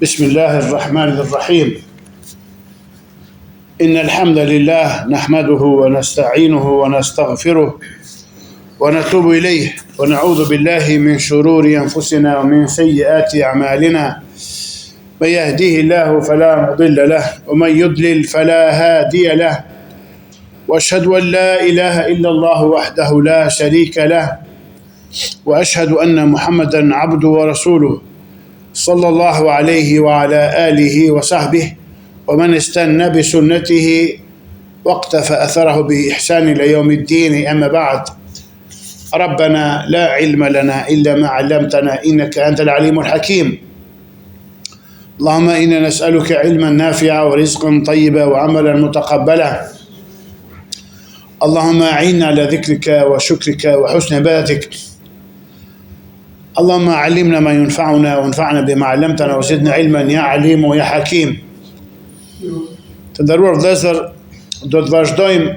بسم الله الرحمن الرحيم إن الحمد لله نحمده ونستعينه ونستغفره ونتوب إليه ونعوذ بالله من شرور أنفسنا ومن سيئات أعمالنا من يهديه الله فلا مضل له ومن يضلل فلا هادي له وأشهد أن لا إله إلا الله وحده لا شريك له وأشهد أن محمدا عبده ورسوله صلى الله عليه وعلى آله وصحبه ومن استنى بسنته واقتفى أثره بإحسان إلى يوم الدين. أما بعد، ربنا لا علم لنا إلا ما علمتنا إنك أنت العليم الحكيم. اللهم إنا نسألك علما نافعا ورزقا طيبا وعملا متقبلا. اللهم أعنا على ذكرك وشكرك وحسن عبادتك. اللهم علمنا ما ينفعنا وانفعنا بما علمتنا وزدنا علما يا عليم ويا حكيم. Të nderuar vëllezër, do të vazhdojmë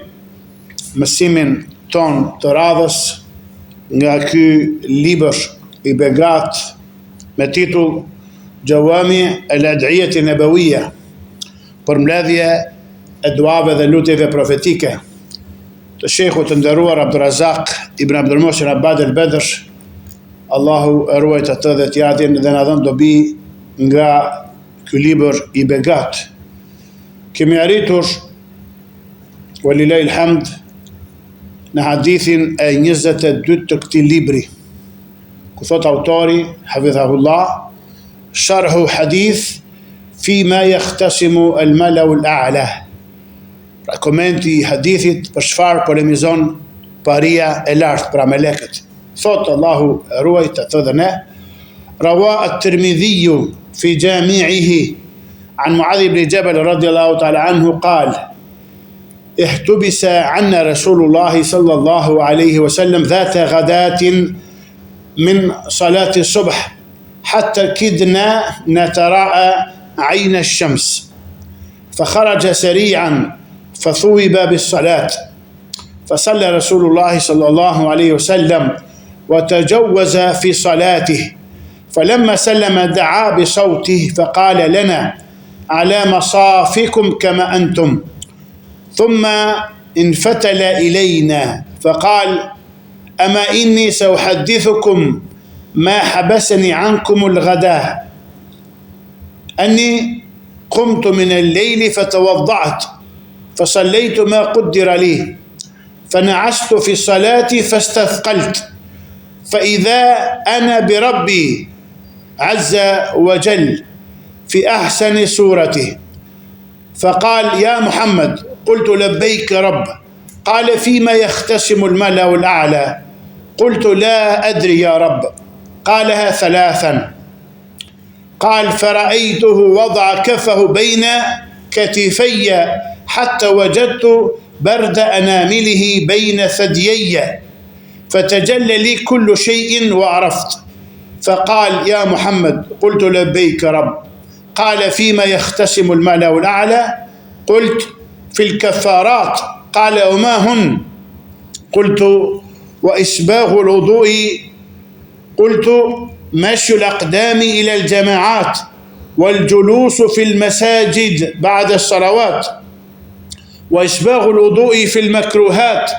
mësimin ton të radhës nga ky libër i begat me titull Gjawami al-Ad'iyati Nabawiyya, përmbledhje e duave dhe lutjeve profetike të shejkhut të nderuar Abdurazak ibn Abdul Muhsin Abbad al-Badr. Allahu e ruajt atë dhe t'jadin dhe na dhënë dobi nga ky libër i begat. Kemi arritur, walilaj ilhamd, në hadithin e 22 të këtij libri, ku thot autori, hafidhahullah, sharhu hadith fima yahtasimu al-malau al-a'la. Pra komenti i hadithit për çfarë polemizon paria e lartë, pra melekët. Thot Allahu e ruajt atë dhe ne, rawa at-Tirmidhiyu fi jami'ihi عن معاذ بن جبل رضي الله تعالى عنه قال: احتبس عنا رسول الله صلى الله عليه وسلم ذات غداة من صلاة الصبح حتى كدنا نتراءى عين الشمس، فخرج سريعا فثوب بالصلاة، فصلى رسول الله صلى الله عليه وسلم وتجوز في صلاته، فلما سلم دعا بصوته فقال لنا: على مصافكم كما أنتم، ثم انفتل إلينا فقال: أما إني سأحدثكم ما حبسني عنكم الغداء، أني قمت من الليل فتوضعت فصليت ما قدر لي، فنعست في الصلاة فاستثقلت، فإذا أنا بربي عز وجل في أحسن صورته، فقال: يا محمد. قلت: لبيك رب. قال: فيما يختسم الملأ الأعلى؟ قلت: لا أدري يا رب. قالها ثلاثا. قال: فرأيته وضع كفه بين كتفي حتى وجدت برد أنامله بين ثديي، فتجلى لي كل شيء وعرفت. فقال: يا محمد. قلت: لبيك رب. قال: فيما يختسم الملأ الأعلى؟ قلت: في الكفارات. قال: وما هن؟ قلت: وإسباغ الوضوء. قلت: مشي الأقدام إلى الجماعات، والجلوس في المساجد بعد الصلوات، وإسباغ الوضوء في المكروهات.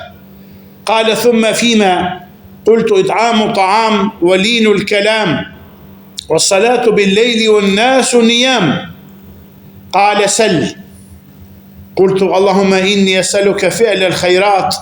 قال: ثم فيما؟ قلت: إطعام طعام ولين الكلام، والصلاة بالليل والناس نيام. قال: سل. قلت: اللهم إني أسألك فعل الخيرات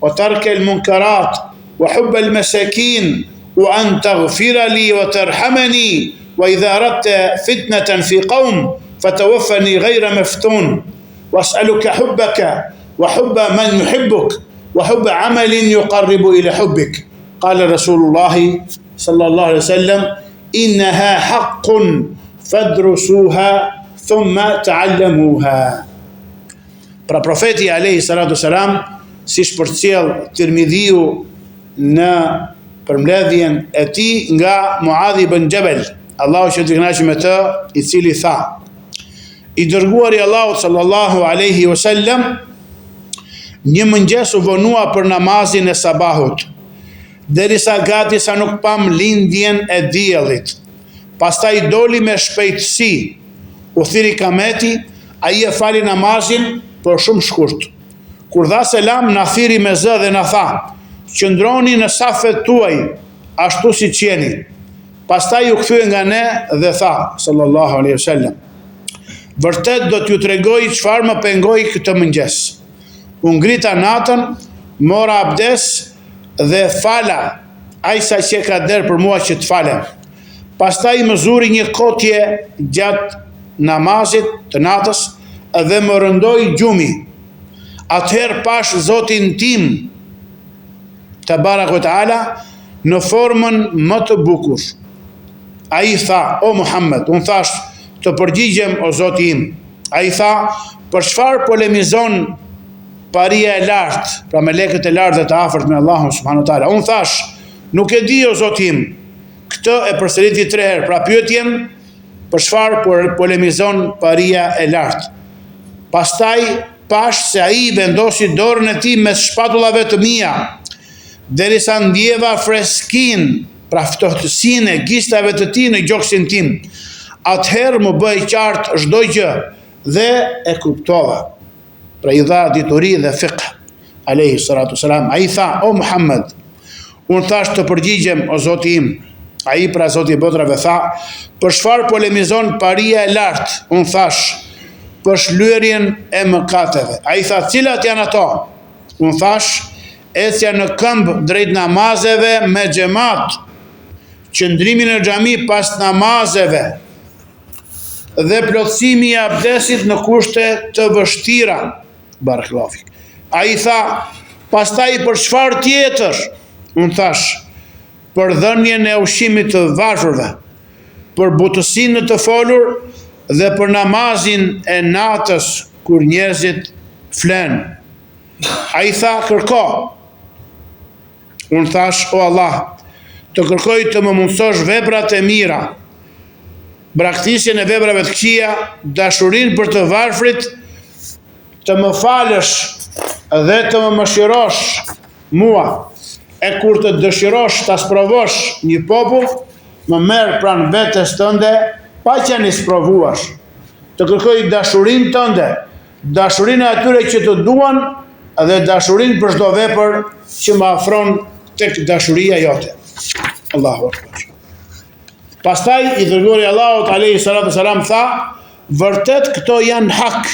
وترك المنكرات وحب المساكين وأن تغفر لي وترحمني، وإذا أردت فتنة في قوم فتوفني غير مفتون، وأسألك حبك وحب من يحبك وحب عمل يقرب إلى حبك. قال رسول الله صلى الله عليه وسلم: إنها حق فادرسوها ثم تعلموها. Pra profeti alayhi salatu selam, si shpërcjell Tirmidhiu në përmbledhjen e tij nga Muadh ibn Jabal, Allahu që të kënaqë me të, i cili tha: I dërguari Allahut sallallahu alaihi wasallam një mëngjes u vonua për namazin e sabahut, derisa gati sa nuk pam lindjen e diellit. pastaj doli me shpejtësi, u thiri kameti, ai e fali namazin për shumë shkurt. Kur dha selam, na thiri me zë dhe na tha: "Qëndroni në safet tuaj, ashtu si jeni." Pastaj u kthye nga ne dhe tha, sallallahu alaihi wasallam: "Vërtet do t'ju tregoj çfarë më pengoi këtë mëngjes. U ngrita natën, mora abdes dhe fala, ai sa që ka der për mua që të falem. Pastaj më zuri një kotje gjatë namazit të natës dhe më rëndoi gjumi. Atëherë pash Zotin tim, Tabarak wa Taala, në formën më të bukur. Ai tha: "O Muhammed", unë thash: "Të përgjigjem o Zoti im." Ai tha: "Për çfarë polemizon paria e lartë, pra melekët e lartë dhe të afërt me Allahun subhanahu wa taala?" Unë thash: "Nuk e di o Zoti im." Këtë e përsëriti 3 herë, pra pyetjen për çfarë polemizon paria e lartë. Pastaj pash se ai vendosi dorën e tij mes shpatullave të mia, derisa ndjeva freskin, pra ftohtësinë e gistave të tij në gjoksin tim. Atëherë më bëi qartë çdo gjë dhe e kuptova. Pra i dha dituri dhe fiqh, alayhi salatu wasalam. Ai tha: "O Muhammed", unë thash: "Të përgjigjem o Zoti im." Ai, pra Zoti i botrave, tha: "Për çfarë polemizon paria e lartë?" Unë thash: "Për shlyerjen e mëkateve." Ai tha: "Cilat janë ato?" Unë thash: "Ecja në këmbë drejt namazeve me xhamat, qëndrimi në xhami pas namazeve dhe plotësimi i abdesit në kushte të vështira." Barakallahu fik. Ai tha: "Pastaj për çfarë tjetër?" Unë thash: "Për dhënien e ushqimit të varfërve, për butësinë të folur dhe për namazin e natës kur njerëzit flenë." Ai tha: "Kërko." Unë thash: "O Allah, të kërkoj të më mundësosh veprat e mira, braktisjen e veprave të këqija, dashurinë për të varfrit, të më falësh dhe të më mëshirosh mua. E kur të dëshirosh ta sprovosh një popull, më merr pranë vetes tënde pa qenë i sprovuar. Të kërkoj dashurinë tënde, dashurinë e atyre që të duan dhe dashurinë për çdo vepër që më afron tek dashuria jote." Allahu akbar. Pastaj i dërguari i Allahut alayhi salatu wasalam tha: "Vërtet këto janë hak.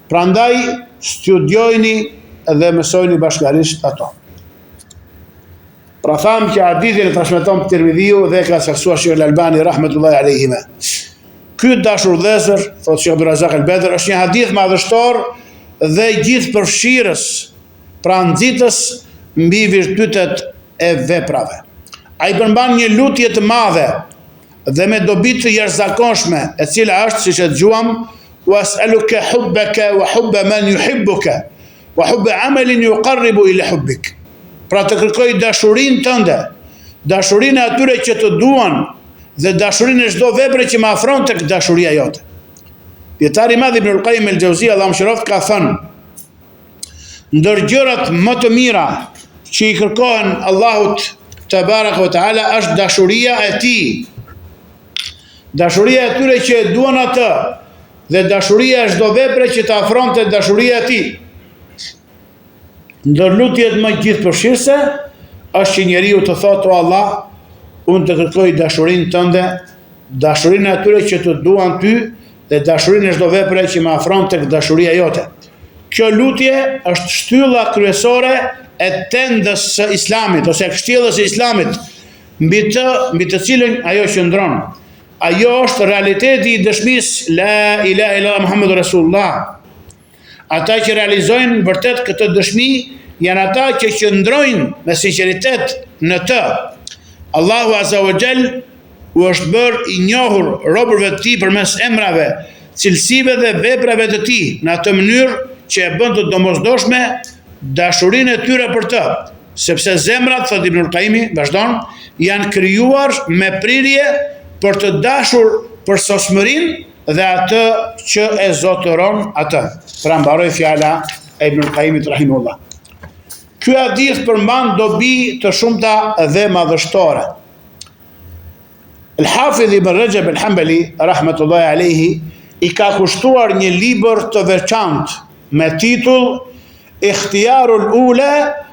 Prandaj studiojini dhe mësojini bashkërisht ato." Pra tham që hadithin e transmeton Tirmidhiu dhe ka saktuar Sheikh Al-Albani rahmetullahi alayhima. Ky dashur vëllezër, thotë Sheikh Abdulrazak Al-Bedr, është një hadith madhështor dhe gjithë përfshirës, pra nxitës mbi virtytet e veprave. Ai përmban një lutje të madhe dhe me dobi të jashtëzakonshme, e cila është, siç e dëgjuam: "Was'aluka hubbaka wa hubba man yuhibbuka wa hubba 'amalin yuqarribu ila hubbik." Pra të kërkoj dashurinë tënde, dashurinë e atyre që të duan dhe dashurinë e çdo vepre që më afron tek dashuria jote. Dietari i madh Ibn al-Qayyim al-Jauziyja, Allahu mëshiroft, ka thënë: "Ndër gjërat më të mira që i kërkohen Allahut Tabaraka wa Taala është dashuria e tij. Dashuria e atyre që e duan atë dhe dashuria e çdo vepre që të afron te dashuria e tij." Ndër lutjet më gjithëpërfshirëse është që njeriu të thotë: "O Allah, unë të kërkoj dashurinë tënde, dashurinë e atyre që të duan ty dhe dashurinë e çdo vepre që më afron tek dashuria jote." Kjo lutje është shtylla kryesore e tendës së Islamit ose kështjellës së Islamit, mbi të cilën ajo qëndron. Ajo është realiteti i dëshmisë la ilaha illallah Muhammedur Rasulullah. Ata që realizojnë vërtet këtë dëshmi janë ata që qëndrojnë me sinqeritet në të. Allahu Azza wa Jall u është bërë i njohur robërve të tij përmes emrave, cilësive dhe veprave të tij në atë mënyrë që e bën të domosdoshme dashurinë e tyre për të, sepse zemrat, thot Ibn al-Qayyim, vazhdon, janë krijuar me prirje për të dashur për sosmërinë dhe atë që e zotëron atë. Pra mbaroi fjala e Ibn al-Qayyimit rahimahullah. Ky hadith përmban dobi të shumta dhe madhështore. El-Hafidh Ibn Rajab el-Hanbali, rahmetullahi alayhi, I ka kushtuar një libër të veçantë me titull Ikhtiyarul Ula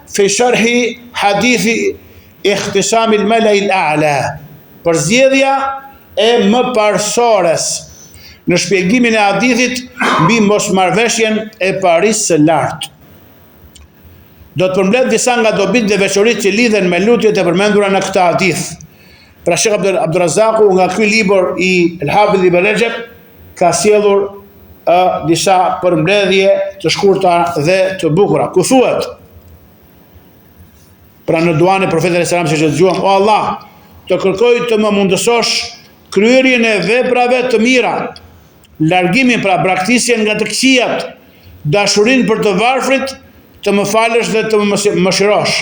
fi Sharhi Hadithi Ikhtisam al-Mala'i al-A'la, përzgjedhja e më parsores në shpjegimin e hadithit mbi mosmarrveshjen e parisë së lartë. Do të përmbledh disa nga dobit dhe veçoritë që lidhen me lutjet e përmendura në këtë hadith. Pra Sheikh Abdurrazzaku nga ky libër I El-Hafidh Ibn Rajab ka sjellur disa përmbledhje të shkurta dhe të bukura. Ku thuhet, pra në duan e Profetit sallallahu alajhi wasallam që dëgjuam: O Allah, të kërkoj të më mundësosh kryerjen e veprave të mira, largimin pra braktisjen nga të këqijat, dashurinë për të varfrit, të më falësh dhe të më mëshirosh.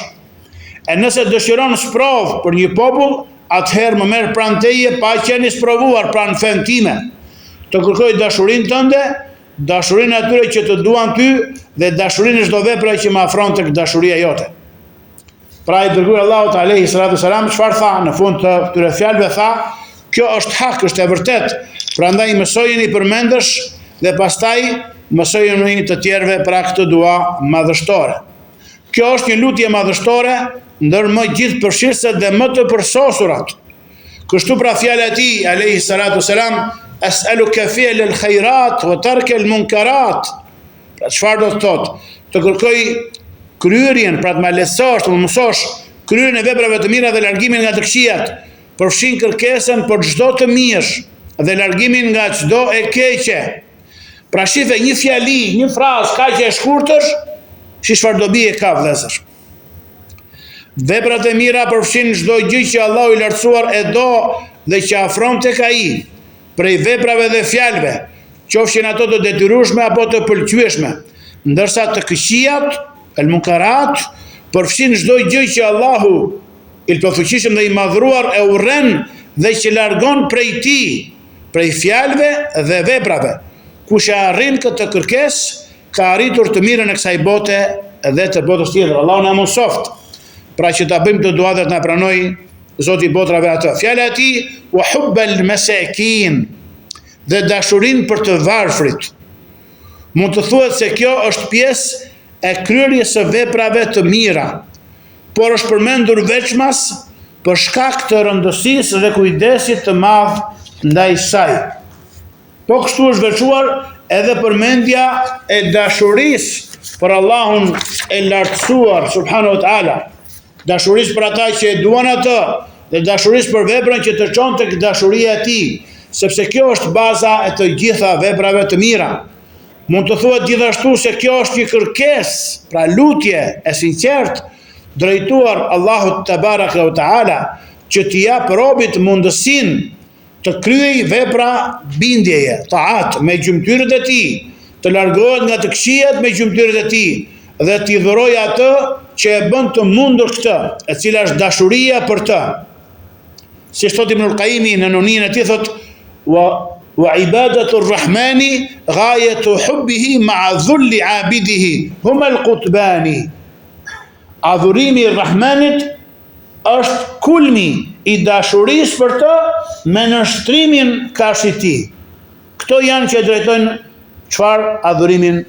E nëse dëshiron sprovë për një popull, atëherë më merr pranë teje pa qenë sprovuar pranë fen time. Të kërkoj dashurinë tënde, dashurinë atyre që të duan ty dhe dashurinë çdo vepre që më afron tek dashuria jote. Pra I dërguar Allahut alayhi salatu wasalam çfarë tha në fund të këtyre fjalëve, tha: kjo është hak, është e vërtet. Prandaj mësojeni përmendësh dhe pastaj mësojeni të tjerëve pra këtë dua madhështore. Kjo është një lutje madhështore ndër më gjithëpërfshirëse dhe më të përsosurat. Kështu pra fjala e tij alayhi salatu wasalam: Es'aluka fi'l al-khairat wa tark al-munkarat. Pra çfarë do të thotë? Të kërkoj kryerjen, pra të më lehtësosh, të më mësosh kryerjen e veprave të mira dhe largimin nga të këqijat, përfshin kërkesën për çdo të mirë dhe largimin nga çdo e keqe. Pra shife një fjali, një frazë kaq e shkurtër, çfarë dobi e ka vëllezër. Veprat e mira përfshin çdo gjë që Allahu I lartësuar e do dhe që afron tek ai, prej veprave dhe fjalëve, qofshin ato të detyrueshme apo të pëlqyeshme, ndërsa të këqijat, el munkarat, përfshin çdo gjë që Allahu I plotfuqishëm dhe I madhruar e urren dhe që largon prej tij, prej fjalëve dhe veprave. Kush e arrin këtë kërkesë, ka arritur të mirën e kësaj bote dhe të botës tjetër. Allahu na mësoft, pra që ta bëjmë të dua dhe të na pranoj Zoti I botrave atë. Fjala e tij wa hubbal masakin, dhe dashurinë për të varfrit. Mund të thuhet se kjo është pjesë e kryerjes së veprave të mira, por është përmendur veçmas për shkak të rëndësisë dhe kujdesit të madh ndaj saj. Po kështu është veçuar edhe përmendja e dashurisë për Allahun e lartësuar subhanahu wa taala, dashurisë për ata që e duan atë dhe dashurisë për veprën që të çon tek dashuria e tij, sepse kjo është baza e të gjitha veprave të mira. Mund të thuhet gjithashtu se kjo është një kërkesë, pra lutje e sinqertë drejtuar Allahut te baraka wa taala, që t'i jap robit mundësinë të kryej vepra bindjeje, taat me gjymtyrët e tij, të largohet nga të këqijat me gjymtyrët e tij dhe t'i dhurojë atë që e bën të mundur këtë, e cila është dashuria për të. Si thot Ibnul Qayyimi në nunin e tij, thot wa ibadatu rrahmani ghayatu hubbihi ma'a dhulli abidihi huma al-qutbani. Adhurimi I Rahmanit është kulmi I dashurisë për të me nështrimin kafshit tij. Këto janë që drejtojnë çfarë adhurimin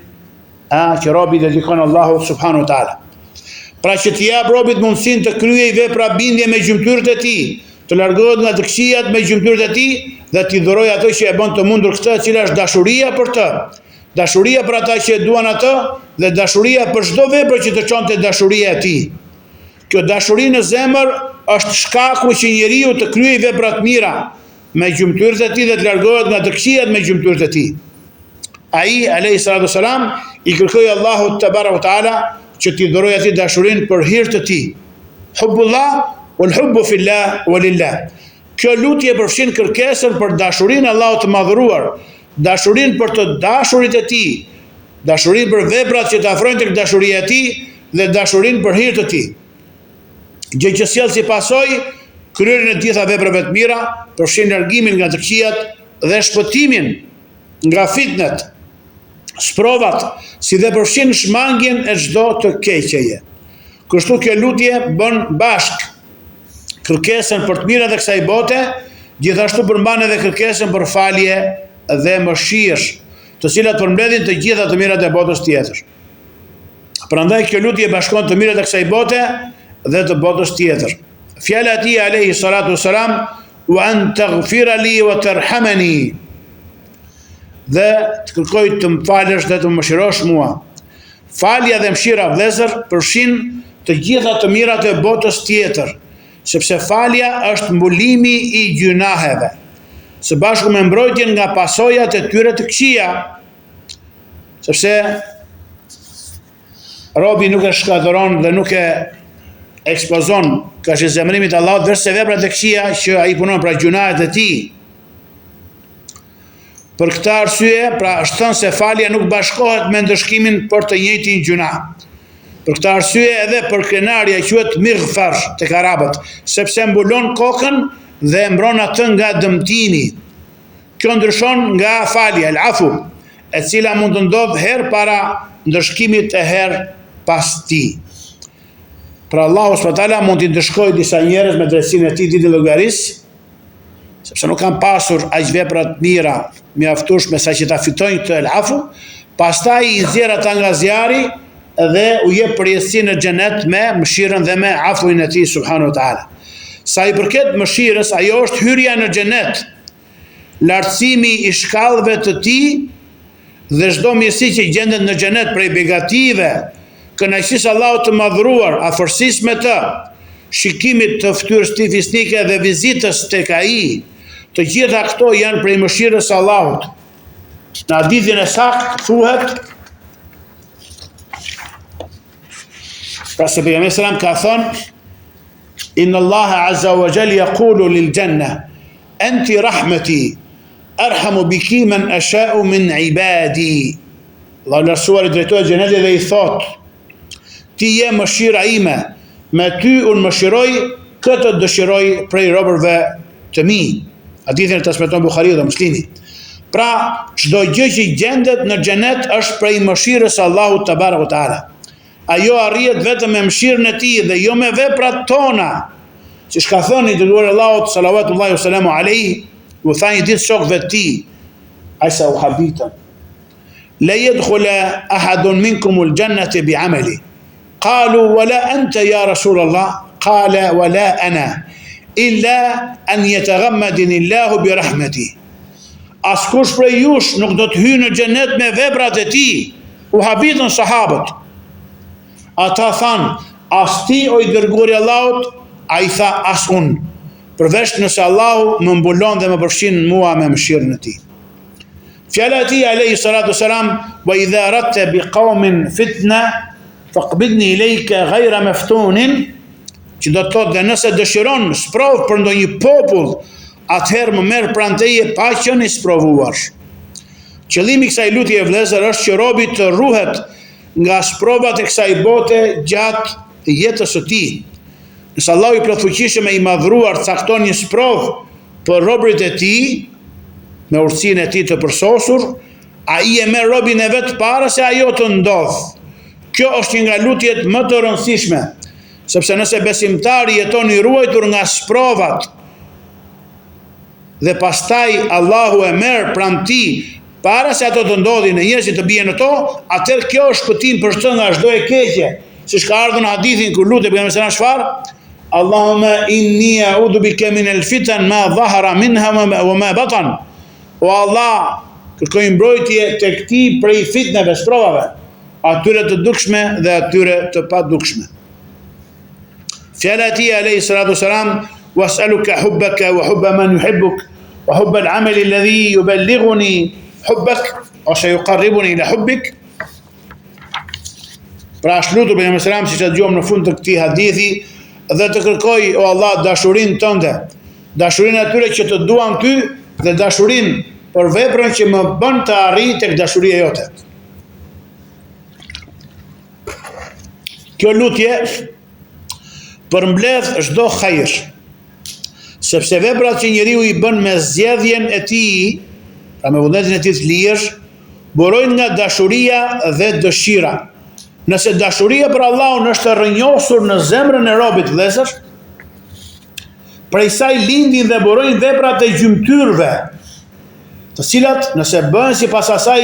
që robi dedikon Allahut subhanahu wa taala. Pra që t'i jap robit mundësinë të kryej vepra bindje me gjymtyrët e tij, të largohet nga të këqijat me gjymtyrët e tij dhe t'i dhurojë ato që e bën të mundur këtë, e cila është dashuria për të. Dashuria për ata që e duan atë dhe dashuria për çdo vepër që të çonte dashuria e tij. Kjo dashuri në zemër është shkaku që njeriu të kryejë vepra të mira me gjymtyrët e tij dhe të largohet nga të këqijat me gjymtyrët e tij. Ai alayhi salatu wasalam I kërkoi Allahut te baraka taala që t'i dhurojë atij dashurinë për hir të tij. Hubbullah wal hubbu fillah walillah. Kjo lutje përfshin kërkesën për dashurinë Allahut të madhëruar, dashurinë për të dashurit e tij, dashurinë për veprat që të afrojnë tek dashuria e tij dhe dashurinë për hir të tij. Gjë që sjell si pasojë kryerjen e gjitha veprave të mira, përfshin largimin nga të këqijat dhe shpëtimin nga fitnet, sprovat, si dhe përfshin shmangjen e çdo të keqeje. Kështu kjo lutje bën bashk kërkesën për të mirat e kësaj bote Gjithashtu përmban edhe kërkesën për falje dhe mëshirë, të cilat përmbledhin të gjitha të mirat e botës tjetër. Prandaj kjo lutje bashkon të mirat e kësaj bote dhe të botës tjetër. Fjala e tij alayhi salatu wassalam, wa an taghfira li wa tarhamani, dhe të kërkoj të më falësh dhe të më mëshirosh mua. Falja dhe mëshira, vëllezër, përfshin të gjitha të mirat e botës tjetër, sepse falja është mbulimi i gjunaheve, së bashku me mbrojtjen nga pasojat e tyre të këqija, sepse robi nuk e shkatëron dhe nuk e ekspozon ka që zemrimit Allahut verse veprat e këqija që ai punon, pra gjunahet e tij. Për këtë arsye, pra është thënë se falja nuk bashkohet me ndëshkimin për të njëjtin gjuna. Për këtë arsye edhe përkrenarja quhet mighfar tek arabët, sepse mbulon kokën dhe mbron atë nga dëmtimi. Kjo ndryshon nga falja, el-afu, e cila mund të ndodhë herë para ndëshkimit e herë pas tij. Pra Allahu subhanahu wa taala mund t'i ndëshkojë disa njerëz me drejtsinë e tij ditën e llogarisë, sepse nuk kanë pasur aq vepra të mira mjaftueshme sa që ta fitojnë këtë el-afu, pastaj i nxjerr ata nga zjarri dhe u jep përjetësi në xhenet me mëshirën dhe me afuin e tij subhanahu wa taala. Sa i përket mëshirës, ajo është hyrja në xhenet, lartësimi i shkallëve të tij dhe çdo mirësi që gjendet në xhenet prej begative, kënaqësisë Allahut të madhruar, afërsisë me të, shikimit të fytyrës tij fisnike dhe vizitës tek ai, të gjitha këto janë prej mëshirës së Allahut. Në hadithin e saktë thuhet, pra se pejgamberi sallallahu alajhi wasallam ka thënë, inna Allaha azza wa jalla yaqulu lil janna anti rahmati arhamu biki man asha'u min ibadi. Allahu lartësuar i drejtohet xhenetit dhe i thot, ti je mëshira ime, me ty unë mëshiroj këtë dëshiroj prej robërve të mi. Hadithin e transmeton Buhariu dhe Muslimi. Pra, çdo gjë që gjendet në xhenet është prej mëshirës së Allahut te barekuhu teala. Ajo arrihet vetëm me mëshirën e tij dhe jo me veprat tona. Siç ka thënë i dërguari Allahut sallallahu wasallamu alaihi, u tha një ditë shokëve të tij, Aisha u habita, la yadkhula ahadun minkum al-jannata bi'amali. قالوا ولا أنت يا رسول الله قال ولا أنا إلا أن يتغمدني الله برحمته. Askush prej jush nuk do të hyjë në xhenet me veprat e tij. U habitën sahabët. Ata thanë, as ti o i dërguari Allahut? Ai tha, as unë, përveç nëse Allahu më mbulon dhe më përfshin mua me mëshirën e tij. Fjala e tij alayhi salatu wasalam, wa idha aradta biqaumin fitna faqbidni ilayka ghayra maftunin, që do të thotë dhe nëse dëshiron sprov për ndonjë popull, atëherë më merr pranë teje pa qenë i sprovuar. Qëllimi i kësaj lutje vëllezër është që robi të ruhet nga sprovat e kësaj bote gjatë jetës së tij. Nëse Allahu i plotfuqishëm e i madhruar cakton një sprov për robërit e tij me urtësinë e tij të përsosur, ai e merr robin e vet para se ajo të ndodhë. Kjo është një nga lutjet më të rëndësishme, sepse nëse besimtari jeton i ruajtur nga sprovat dhe pastaj Allahu e merr pranë tij para se ato të ndodhin e njerëzit të bien në to, atëherë kjo është shpëtim për çdo nga çdo e keqe. Siç ka ardhur në hadithin kur lutet pejgamberi sallallahu alajhi wasallam, Allahumma inni a'udhu bika min al-fitan ma dhahara minha wa ma batan. O Allah, kërkoj mbrojtje tek ti prej fitneve, sprovave, atyre të dukshme dhe atyre të padukshme. Fjala e tij alayhi salatu wasalam, was'aluka hubbaka wa hubba man yuhibbuk wa hubba al-'amal alladhi yuballighuni hubbak ose yuqarribuni ila hubbik. Pra është lutur pejgamberi sallallahu alajhi wasallam, siç e dëgjojmë në fund të këtij hadithi, dhe të kërkoj o Allah dashurinë tënde, dashurinë atyre që të duan ty dhe dashurinë për veprën që më bën të arrij tek dashuria jote. Kjo lutje përmbledh çdo hajër, sepse veprat që njeriu i bën me zgjedhjen e tij, pra me vullnetin e tij të lirë, burojnë nga dashuria dhe dëshira. Nëse dashuria për Allahun është e rrënjosur në zemrën e robit, vëllezër, prej saj lindin dhe burojnë veprat e gjymtyrve, të cilat nëse bëhen sipas asaj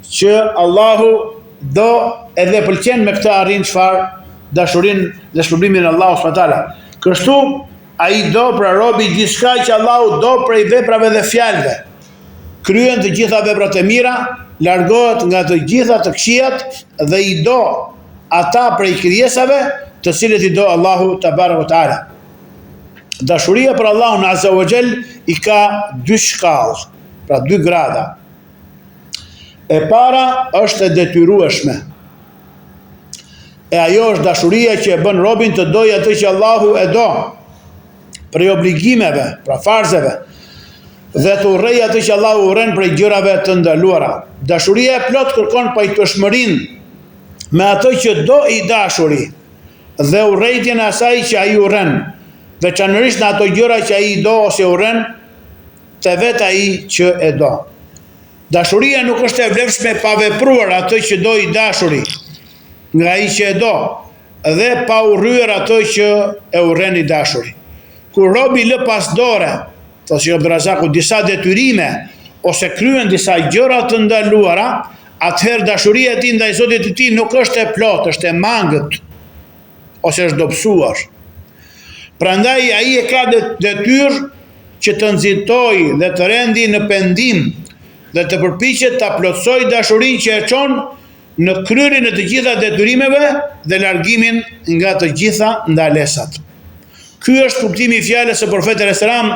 që Allahu do edhe pëlqen me këtë arrin çfarë dashurinë dhe shpërblimin e Allahut subhanahu wa taala. Kështu ai do pra robi gjithçka që Allahu do prej veprave dhe fjalëve. Kryen të gjitha veprat e mira, largohet nga të gjitha të këqijat dhe i do ata prej krijesave të cilët i do Allahu te barekuhu teala. Dashuria për Allahun azza wa jall i ka dy shkallë, pra dy grada. E para është e detyrueshme. E ajo është dashuria që e bën robin të dojë atë që Allahu e do, prej obligimeve, pra farzeve, dhe të urrej atë që Allahu urren prej gjërave të ndaluara. Dashuria e plot kërkon pajtueshmërinë me atë që do i dashuri dhe urrejtjen e asaj që ai urren, veçanërisht në ato gjëra që ai do ose urren te vet ai që e do. Dashuria nuk është e vlefshme pa vepruar atë që do i dashuri nga ai që e do dhe pa urryer atë që e urren i dashuri. Kur robi lë pas dore, thosë Abdurazaku, disa detyrime ose kryen disa gjëra të ndaluara, atëherë dashuria e tij ndaj Zotit të tij nuk është e plotë, është e mangët ose është dobësuar. Prandaj ai e ka detyrë që të nxitojë dhe të rendi në pendim dhe të përpiqet ta plotësojë dashurinë që e çon në kryerjen e të gjitha detyrimeve dhe largimin nga të gjitha ndalesat. Ky është kuptimi i fjalës së profetit alayhis salam,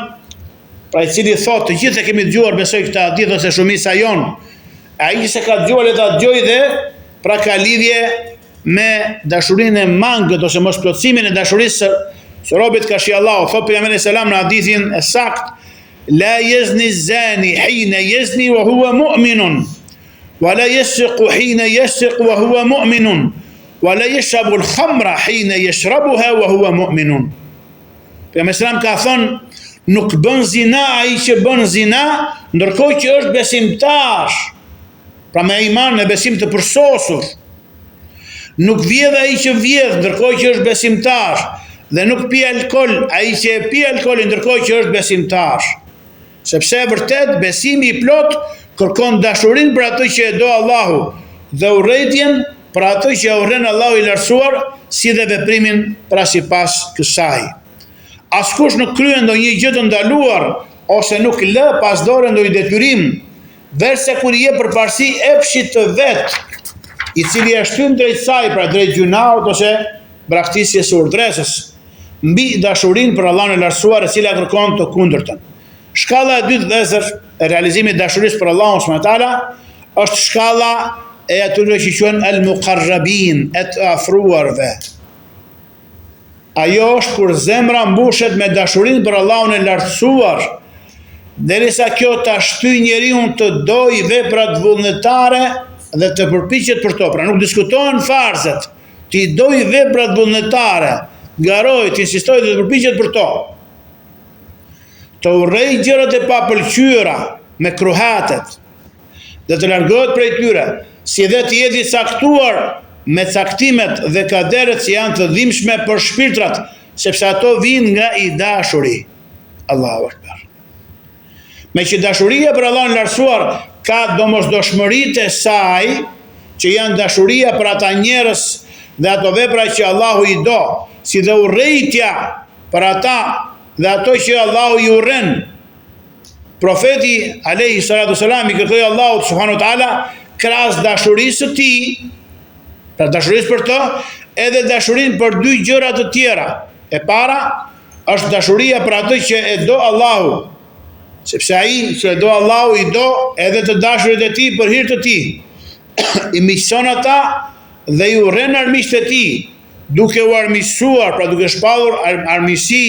pra i cili thotë, të gjithë e kemi dëgjuar besoj këtë hadith ose shumica jon. Ai që ka dëgjuar le ta dëgjojë dhe pra ka lidhje me dashurinë e mangët ose mos plotësimin e dashurisë së robit ka shi Allahu. Thotë pejgamberi selam në hadithin e saktë: la yazni zani hina yazni wa huwa mu'minun, wa la yasriqu hina yasriqu wa huwa mu'minun, wa la yashrabu al-khamra hina yashrabuha wa huwa mu'minun. Pejgamberi selam ka thënë, nuk bën zina ai që bën zina ndërkohë që është besimtar, pra me iman me besim të përsosur. Nuk vjedh ai që vjedh ndërkohë që është besimtar, dhe nuk pi alkol ai që e pi alkolin ndërkohë që është besimtar. Sepse vërtet besimi i plot kërkon dashurinë për atë që e do Allahu dhe urrejtjen për atë që e urren Allahu i lartësuar, si dhe veprimin pra sipas kësaj. Askush nuk kryen ndonjë gjë të ndaluar ose nuk lë pas dore ndonjë detyrim, verse kur i jep përparësi epshit të vet, i cili e shtyn drejt saj, pra drejt gjunaut ose braktisjes së urdhresës, mbi dashurinë për Allahun e lartësuar, e cila kërkon të kundërtën. Shkalla e dytë vëllezër e realizimit dashurisë për Allahun subhanahu wa taala është shkalla e atyre që quhen al-muqarrabin, e të afruarve. Ajo është kur zemra mbushet me dashurinë për Allahun e lartësuar, derisa kjo ta shtyjë njeriu të dojë veprat vullnetare dhe të përpiqet për to. Pra nuk diskutohen farzet, ti dojë veprat vullnetare, garoj, të insistoj dhe të përpiqet për to. Të urrej gjërat e papëlqyera me kruhatet dhe të largohet prej tyre, si dhe të jetë i caktuar me caktimet dhe kaderet që janë të dhimbshme për shpirtrat, sepse ato vijnë nga i dashuri. Allahu Akbar. Me që dashuria për Allahun e lartësuar ka domosdoshmëritë e saj, që janë dashuria për ata njerëz dhe ato vepra që Allahu i do, si dhe urrejtja për ata dhe ato që Allahu i urren. Profeti alayhi salatu selam i kërkoi Allahut subhanahu wa taala krahas dashurisë së tij, pra dashurisë për të, edhe dashurinë për dy gjëra të tjera. E para është dashuria për atë që e do Allahu, sepse ai që e do Allahu i do edhe të dashurit e tij për hir të tij. I miqson ata dhe i urren armiqtë e tij, duke u armiqsuar, pra duke shpallur armiqësi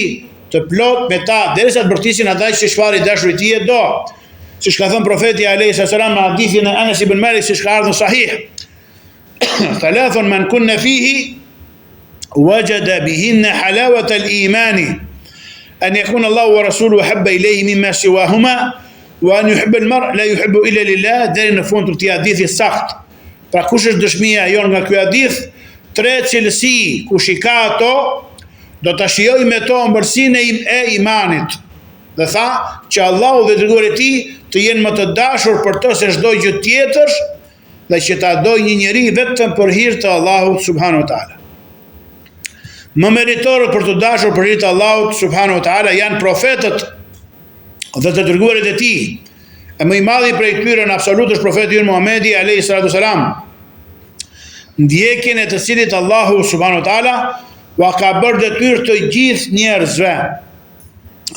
të plot me ta, derisa të bërtisin ata që çfarë dashurit i do. Siç ka thënë profeti alayhi salam në hadithin e Anas ibn Malik, siç ka ardhur sahih: thalathun man kunna fihi wajada bihinna halawat al-iman, an yakuna Allahu wa rasuluhu habba ilayhi mimma siwahuma, wa an yuhibba al-mar' la yuhibbu illa lillah, deri në fund të këtij hadithi sakt. Pra kush është dëshmia jon nga ky hadith? Tre cilësi kush i ka ato, do ta shijoj me to ëmbëlsinë e imanit. Dhe tha që Allahu dhe dërguari i tij të jenë më të dashur për të se çdo gjë tjetër, dhe që ta doj një njeri vetëm për hir të Allahut subhanahu wa taala. Më meritorët për të dashur për hir të Allahut subhanahu wa taala janë profetët dhe të dërguarit e tij. E më i madhi prej tyre në absolut është profeti Muhamedi alayhi salatu wasalam, ndjekjen e të cilit Allahu subhanahu wa taala wa ka bërë detyrë të gjithë njerëzve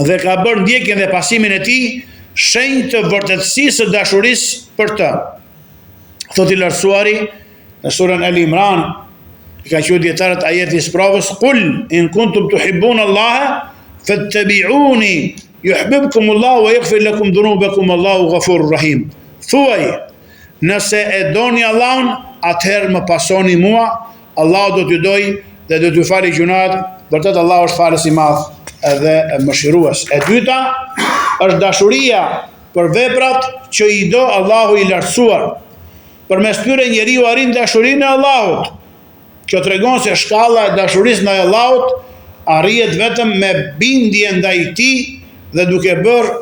dhe ka bërë ndjekjen dhe pasimin e tij shenjë të vërtetësisë së dashurisë për të. Thot i lartësuari në surën El Imran, i ka thënë dietarët ajeti i provës, "Qul in kuntum tuhibbuna Allaha fattabi'uni yuhibbukum Allahu wa yaghfir lakum dhunubakum Allahu ghafurur rahim." Thuaj, nëse e doni Allahun, atëherë më pasoni mua, Allahu do t'ju doj dhe do t'ju falë gjunat, vërtet Allahu është falës i madh edhe mëshirues. E dyta është dashuria për veprat që i do Allahu i lartësuar. Përmes tyre njeriu arrin dashurinë e Allahut. Kjo tregon se shkalla e dashurisë ndaj Allahut arrihet vetëm me bindje ndaj tij dhe duke bërë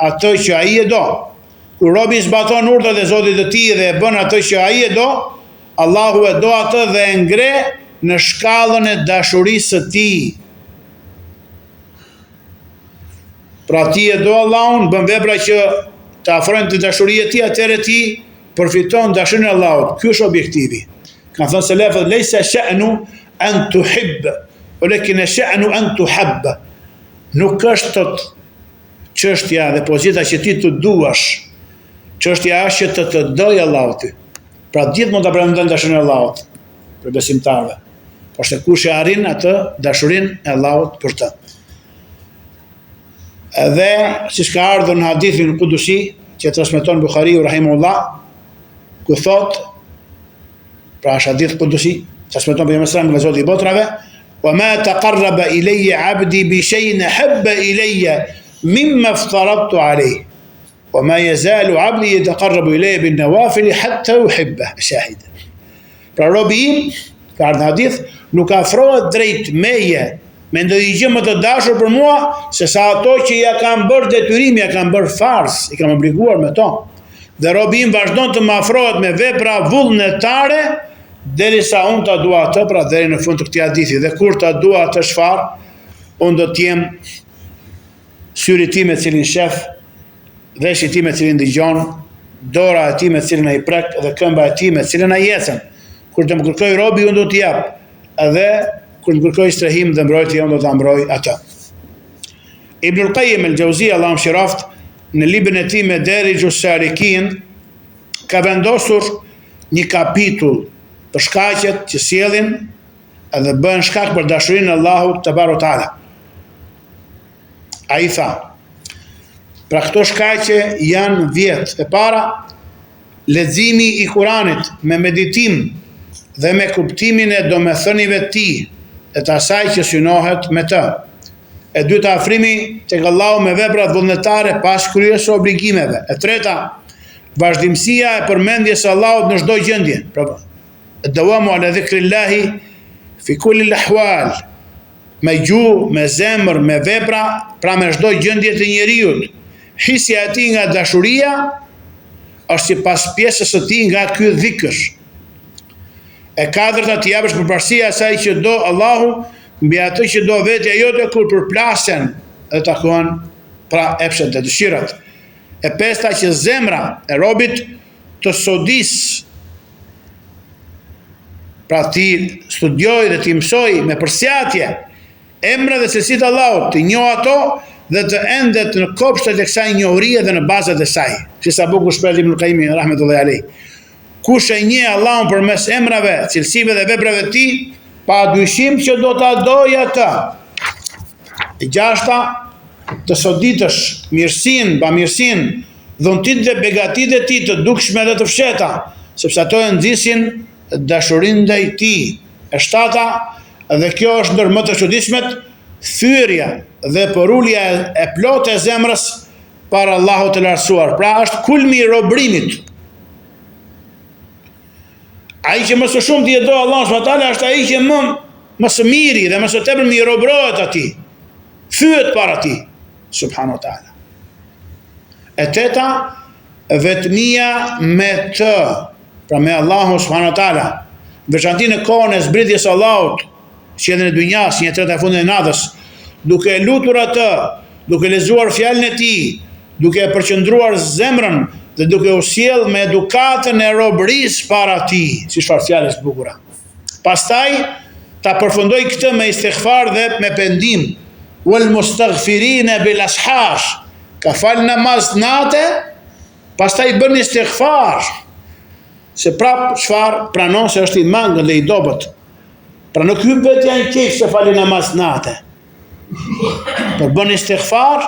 atë që ai e do. Kur robi zbaton urdhrat e Zotit të tij dhe e bën atë që ai e do, Allahu e do atë dhe e ngre në shkallën e dashurisë së tij. Pra ti e do Allahun, bën vepra që të afrojnë të dashuria e tij, atëherë ti përfiton dashurinë e Allahut. Ky është objektivi. Kanë thënë selefët, "Leysa sha'nu an tuhib, walakin sha'nu an tuhab." Nuk është çështja dhe pozita që ti të duash. Çështja është që të doj Allahu ty. Pra gjithë mund ta pretendojnë dashurinë e Allahut për besimtarëve. Por se kush e arrin atë dashurinë e Allahut për të. Edhe siç ka ardhur në hadithin kudusi që transmeton Buhariu rahimahullah, ku thot, pra është hadith kudusi, transmeton pejgamberi nga Zoti i botrave, "Wa ma taqarraba ilayya 'abdi bi shay'in habba ilayya mimma aftaradtu alayhi. Wa ma yazalu 'abdi yataqarrabu ilayya bin nawafil hatta uhibba." Shahid. Pra robi im, ka ardhur hadith, nuk afrohet drejt meje me ndonjë gjë më të dashur për mua se sa ato që ja kam bërë detyrim, ja kam bërë farz, i kam obliguar me to. Dhe robi im vazhdon të më afrohet me vepra vullnetare derisa unë ta dua atë, pra deri në fund të këtij hadithi. Dhe kur ta dua atë çfarë, unë do të jem syri tim me cilin shef, veshi tim me cilin dëgjon, dora e tij me cilin ai prek dhe këmba e tij me cilin ai ecën. Kur të më kërkoj robi, unë do t'i jap. Edhe kur të kërkoj strehim dhe mbrojtje, unë do ta mbroj atë. Ibnul Qayyim el-Jauziyja, Allahu mëshiroft, në librin e tij Madarijus Salikin, ka vendosur një kapitull për shkaqet që sjellin edhe bëhen shkak për dashurinë e Allahut te barekuhu teala. Ai tha, pra këto shkaqe janë 10. E para, leximi i Kuranit me meditim dhe me kuptimin e domethënieve të tij e të asaj që synohet me të. E dyta, afrimi tek Allahu me veprat vullnetare pas kryerjes së obligimeve. E treta, vazhdimësia e përmendjes së Allahut në çdo gjendje. Pra, dawamu ala dhikrillahi fi kulli al-ahwal. Me gjuhë, me zemër, me vepra, pra me çdo gjendje të njeriut. Hisja e tij nga dashuria është sipas pjesës së tij nga ky dhikr. E katërta, të japësh përparësi asaj që do Allahu mbi atë që do vetja jote kur përplasen dhe takohen pra epshet e dëshirat. E pesta, që zemra e robit të sodis, pra ti studioj dhe ti mësoj me përsjatje emra dhe cilësitë e Allahut, të njoh ato dhe të endet në kopshtet e kësaj njohurie dhe në bazat e saj. Si sa bukur shpreh Ibn Qayyim rahmetullahi alayh. Kush e njeh Allahun përmes emrave, cilësive dhe veprave të tij, pa dyshim që do ta dojë atë. E gjashta, të soditësh mirësinë, bamirësinë, dhuntit dhe begatit e tij të dukshme dhe të fsheta, sepse ato e nxisin dashurinë ndaj tij. E shtata, dhe kjo është ndër më të çuditshmet, thyrja dhe porulja e plotë e zemrës para Allahut të lartësuar. Pra është kulmi i robërimit. Ai që më së shumti e do Allahun subhanallahu teala është ai që më më së miri dhe më së tepër i robërohet atij. Thyet para tij, subhanahu wa taala. E teta, vetmia me të, pra me Allahu subhanahu wa taala, veçanti në kohën e zbritjes së Allahut, qiellin e dynjas, një tretë e fundit e natës, duke lutur atë, duke lexuar fjalën e tij, duke e përqendruar zemrën dhe duke u sjell me edukatën e robërisë para tij, si çfarë fjalës bukura. Pastaj ta përfundoi këtë me istighfar dhe me pendim. Wal mustaghfirina bil ashar. Ka fal namaz natë, pastaj bën istighfar. Se prap çfarë pranon se është i mangët dhe i dobët. Pra nuk hypet janë kejf se fali namaz natë. Por bën istighfar,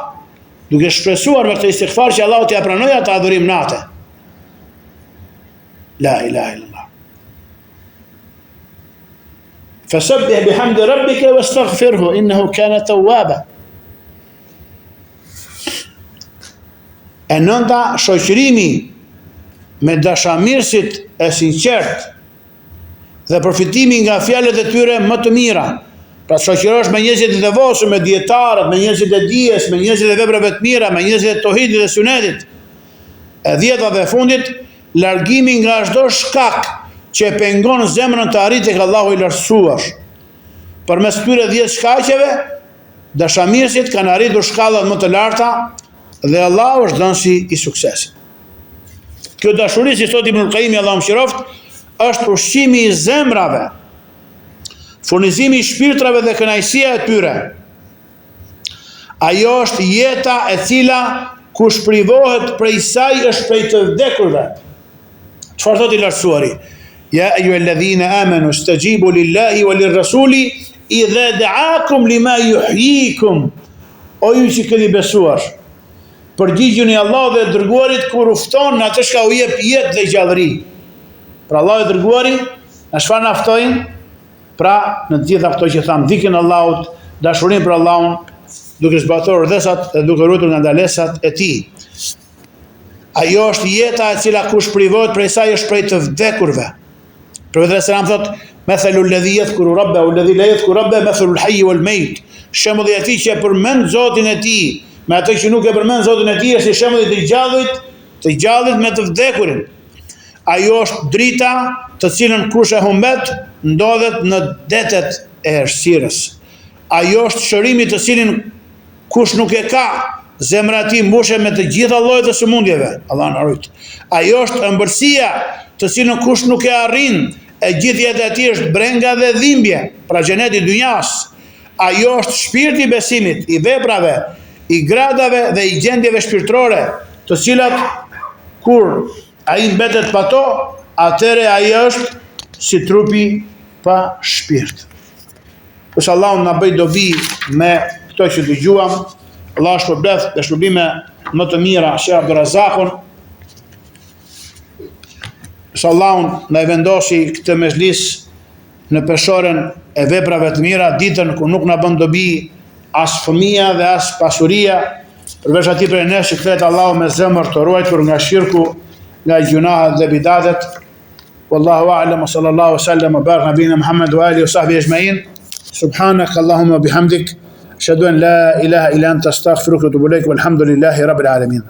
duke shpresuar me këtë istighfar që Allahu t'ia pranojë atë adhurim natë. La ilaha illallah. Fasabbih bihamdi rabbika wastaghfirhu innahu kana tawwaba. E nënta, shoqërimi me dashamirësit e sinqert dhe përfitimi nga fjalët e tyre më të mira. Pra shoqërosh me njerëzit e devotshëm, me dietarët, me njerëzit e dijes, me njerëzit e veprave të mira, me njerëzit e tohidit dhe sunetit. E dhjeta dhe fundit, largimi nga çdo shkak që e pengon zemrën të arrijë tek Allahu i lartësuar. Përmes këtyre 10 shkaqeve, dashamirësit kanë arritur shkallat më të larta dhe Allahu është dhënësi i suksesit. Kjo dashuri, si thot Ibnul Qayyim, Allahu mëshiroft, është ushqimi i zemrave, furnizimi i shpirtrave dhe kënaqësia e tyre. Ajo është jeta e cila kush privohet prej saj është prej të vdekurve. Çfarë thot i lartësuari? Ja ayyuhalladhina amanu istajibu lillahi wa lirrasuli idha da'akum lima yuhyikum. O ju që keni besuar, përgjigjuni Allahut dhe dërguarit kur u fton në atë që u jep jetë dhe gjallëri. Pra Allahu i dërguari, në çfarë na ftojnë? Pra në të gjitha ato që tham, dhikrin Allahut, dashurinë për Allahun, duke zbatuar urdhësat dhe duke ruajtur nga ndalesat e tij. Ajo është jeta e cila kush privohet prej saj është prej të vdekurve. Profeti sallallahu alajhi wasallam thot: "Mathalu alladhi yadhkuru rabbahu walladhi la yadhkuru rabbahu mathalu al-hayy wal-mayt." Shembulli i atij që e përmend Zotin e tij me atë që nuk e përmend Zotin e tij është si shembulli i të gjallit me të vdekurin. Ajo është drita të cilën kush e humbet ndodhet në detet e errësirës. Ajo është shërimi të cilin kush nuk e ka, zemra e tij mbushet me të gjitha llojet e sëmundjeve. Allah na rujt. Ajo është ëmbëlsia të cilën kush nuk e arrin, e gjithë jeta e tij është brenga dhe dhimbje, pra xheneti i dynjas. Ajo është shpirti i besimit, i veprave, i gradave dhe i gjendjeve shpirtërore, të cilat kur ai mbetet pa to, atëre ai është si trupi pa shpirt. Kus Allahu na bëj dobi me këto që dëgjuam, Allah shpërblet dhe shpërbime më të mira Sheikh Abdurazakun. Allahu na e vendosi këtë mezhlis në peshorën e veprave të mira, ditën kur nuk na bën dobi as fëmia dhe as pasuria, përveç atij për ne që kthehet Allahu me zemër të ruajtur nga shirku, nga gjunahet dhe bidatet. Wallahu a'lam, sallallahu sallam wa barak nabina Muhammad wa alihi wa sahbihi ajma'in. Subhanak Allahumma bihamdik, ashhadu an la ilaha illa anta astaghfiruka wa atubu ilaik, walhamdulillahi rabbil alamin.